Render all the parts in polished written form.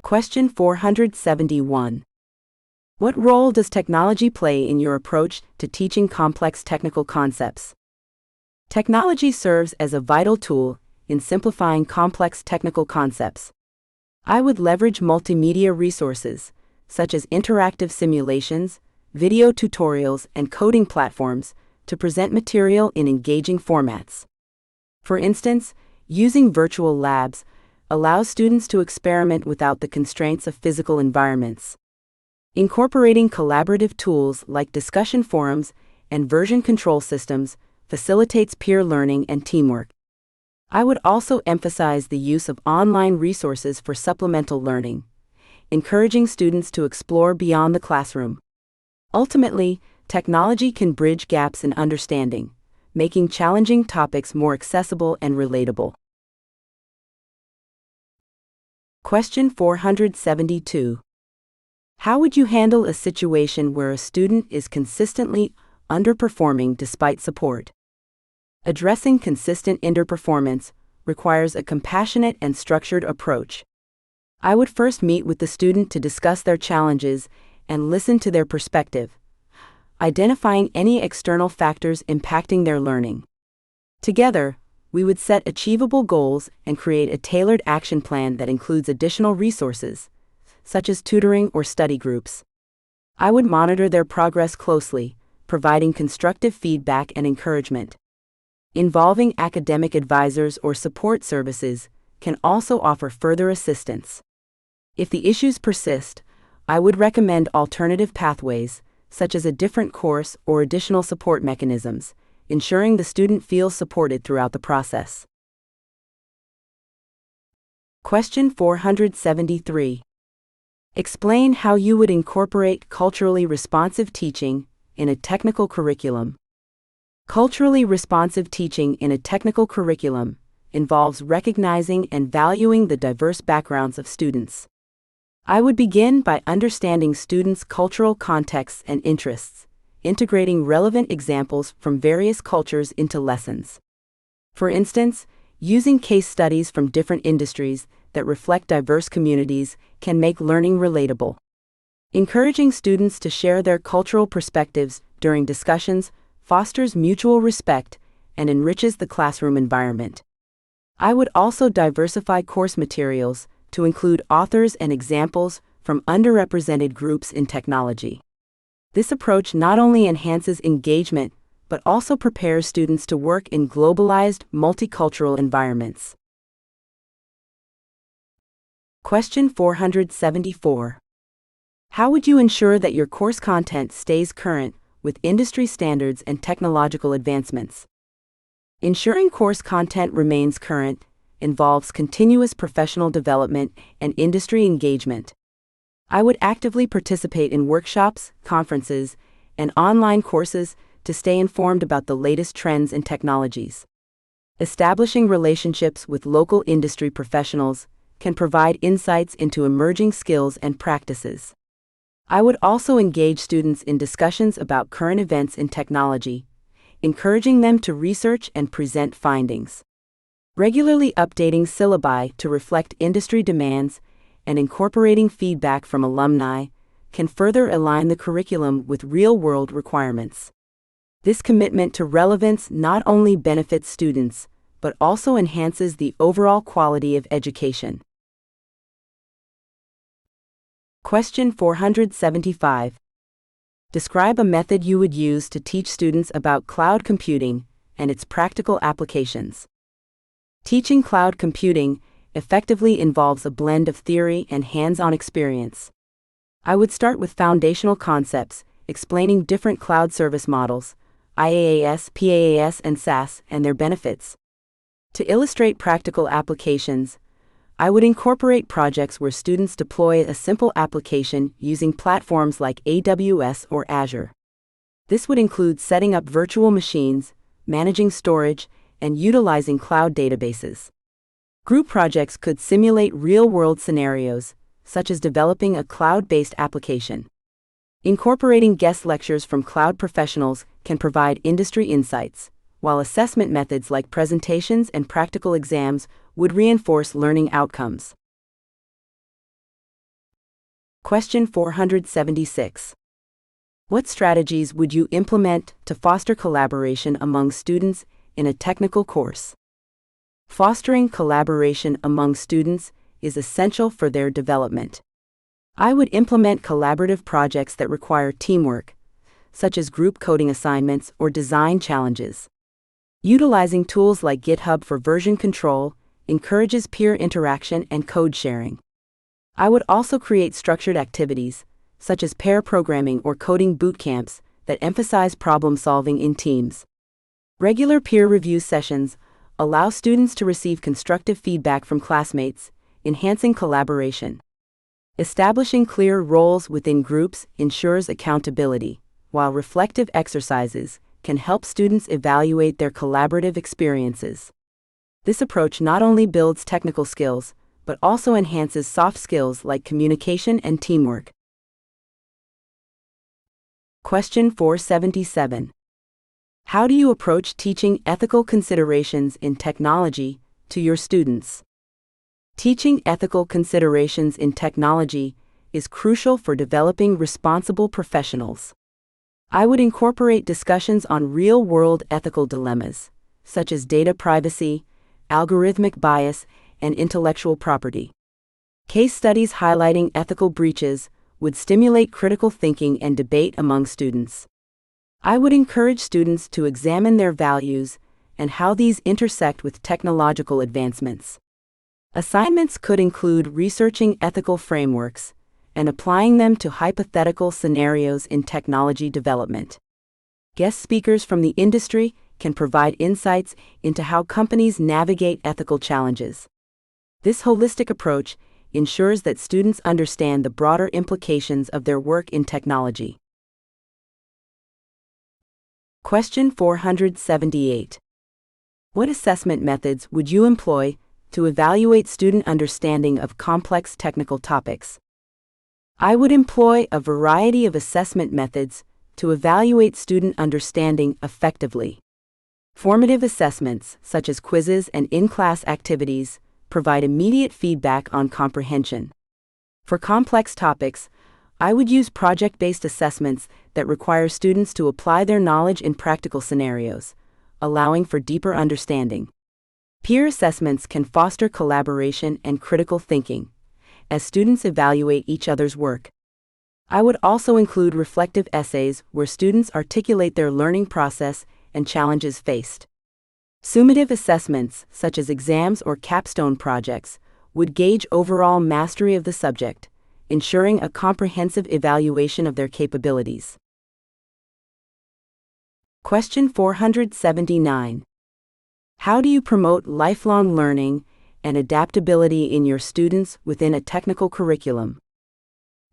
Question 471. What role does technology play in your approach to teaching complex technical concepts? Technology serves as a vital tool in simplifying complex technical concepts. I would leverage multimedia resources, such as interactive simulations, video tutorials, and coding platforms, to present material in engaging formats. For instance, using virtual labs allows students to experiment without the constraints of physical environments. Incorporating collaborative tools like discussion forums and version control systems facilitates peer learning and teamwork. I would also emphasize the use of online resources for supplemental learning, encouraging students to explore beyond the classroom. Ultimately, technology can bridge gaps in understanding, making challenging topics more accessible and relatable. Question 472. How would you handle a situation where a student is consistently underperforming despite support? Addressing consistent underperformance requires a compassionate and structured approach. I would first meet with the student to discuss their challenges and listen to their perspective, identifying any external factors impacting their learning. Together, we would set achievable goals and create a tailored action plan that includes additional resources, such as tutoring or study groups. I would monitor their progress closely, providing constructive feedback and encouragement. Involving academic advisors or support services can also offer further assistance. If the issues persist, I would recommend alternative pathways, such as a different course or additional support mechanisms, ensuring the student feels supported throughout the process. Question 473. Explain how you would incorporate culturally responsive teaching in a technical curriculum. Culturally responsive teaching in a technical curriculum involves recognizing and valuing the diverse backgrounds of students. I would begin by understanding students' cultural contexts and interests, integrating relevant examples from various cultures into lessons. For instance, using case studies from different industries that reflect diverse communities can make learning relatable. Encouraging students to share their cultural perspectives during discussions fosters mutual respect and enriches the classroom environment. I would also diversify course materials to include authors and examples from underrepresented groups in technology. This approach not only enhances engagement, but also prepares students to work in globalized, multicultural environments. Question 474. How would you ensure that your course content stays current with industry standards and technological advancements? Ensuring course content remains current involves continuous professional development and industry engagement. I would actively participate in workshops, conferences, and online courses to stay informed about the latest trends and technologies. Establishing relationships with local industry professionals can provide insights into emerging skills and practices. I would also engage students in discussions about current events in technology, encouraging them to research and present findings. Regularly updating syllabi to reflect industry demands and incorporating feedback from alumni can further align the curriculum with real-world requirements. This commitment to relevance not only benefits students, but also enhances the overall quality of education. Question 475. Describe a method you would use to teach students about cloud computing and its practical applications. Teaching cloud computing effectively involves a blend of theory and hands-on experience. I would start with foundational concepts, explaining different cloud service models, IaaS, PaaS, and SaaS, and their benefits. To illustrate practical applications, I would incorporate projects where students deploy a simple application using platforms like AWS or Azure. This would include setting up virtual machines, managing storage, and utilizing cloud databases. Group projects could simulate real-world scenarios, such as developing a cloud-based application. Incorporating guest lectures from cloud professionals can provide industry insights, while assessment methods like presentations and practical exams would reinforce learning outcomes. Question 476. What strategies would you implement to foster collaboration among students in a technical course? Fostering collaboration among students is essential for their development. I would implement collaborative projects that require teamwork, such as group coding assignments or design challenges. Utilizing tools like GitHub for version control encourages peer interaction and code sharing. I would also create structured activities, such as pair programming or coding boot camps, that emphasize problem solving in teams. Regular peer review sessions allow students to receive constructive feedback from classmates, enhancing collaboration. Establishing clear roles within groups ensures accountability, while reflective exercises can help students evaluate their collaborative experiences. This approach not only builds technical skills, but also enhances soft skills like communication and teamwork. Question 477. How do you approach teaching ethical considerations in technology to your students? Teaching ethical considerations in technology is crucial for developing responsible professionals. I would incorporate discussions on real-world ethical dilemmas, such as data privacy, algorithmic bias, and intellectual property. Case studies highlighting ethical breaches would stimulate critical thinking and debate among students. I would encourage students to examine their values and how these intersect with technological advancements. Assignments could include researching ethical frameworks and applying them to hypothetical scenarios in technology development. Guest speakers from the industry can provide insights into how companies navigate ethical challenges. This holistic approach ensures that students understand the broader implications of their work in technology. Question 478. What assessment methods would you employ to evaluate student understanding of complex technical topics? I would employ a variety of assessment methods to evaluate student understanding effectively. Formative assessments, such as quizzes and in-class activities, provide immediate feedback on comprehension. For complex topics, I would use project-based assessments that require students to apply their knowledge in practical scenarios, allowing for deeper understanding. Peer assessments can foster collaboration and critical thinking, as students evaluate each other's work. I would also include reflective essays where students articulate their learning process and challenges faced. Summative assessments, such as exams or capstone projects, would gauge overall mastery of the subject, ensuring a comprehensive evaluation of their capabilities. Question 479. How do you promote lifelong learning and adaptability in your students within a technical curriculum?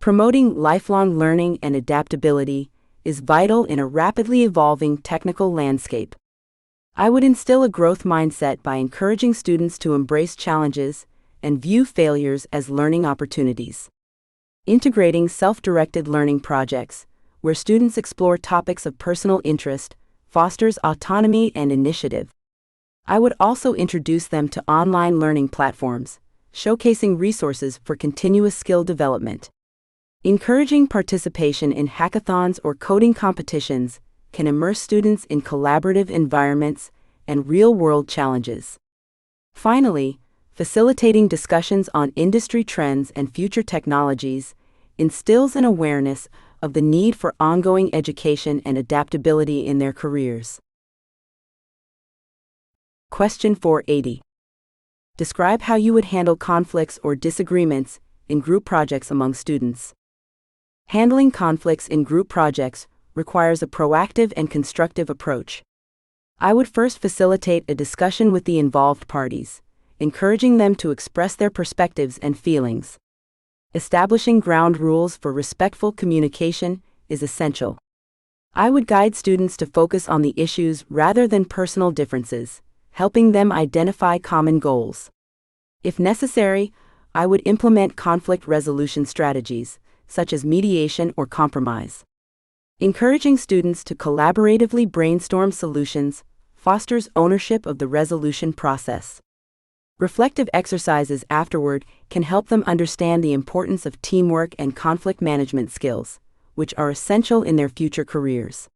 Promoting lifelong learning and adaptability is vital in a rapidly evolving technical landscape. I would instill a growth mindset by encouraging students to embrace challenges and view failures as learning opportunities. Integrating self-directed learning projects, where students explore topics of personal interest, fosters autonomy and initiative. I would also introduce them to online learning platforms, showcasing resources for continuous skill development. Encouraging participation in hackathons or coding competitions can immerse students in collaborative environments and real-world challenges. Finally, facilitating discussions on industry trends and future technologies instills an awareness of the need for ongoing education and adaptability in their careers. Question 480. Describe how you would handle conflicts or disagreements in group projects among students. Handling conflicts in group projects requires a proactive and constructive approach. I would first facilitate a discussion with the involved parties, encouraging them to express their perspectives and feelings. Establishing ground rules for respectful communication is essential. I would guide students to focus on the issues rather than personal differences, helping them identify common goals. If necessary, I would implement conflict resolution strategies, such as mediation or compromise. Encouraging students to collaboratively brainstorm solutions fosters ownership of the resolution process. Reflective exercises afterward can help them understand the importance of teamwork and conflict management skills, which are essential in their future careers.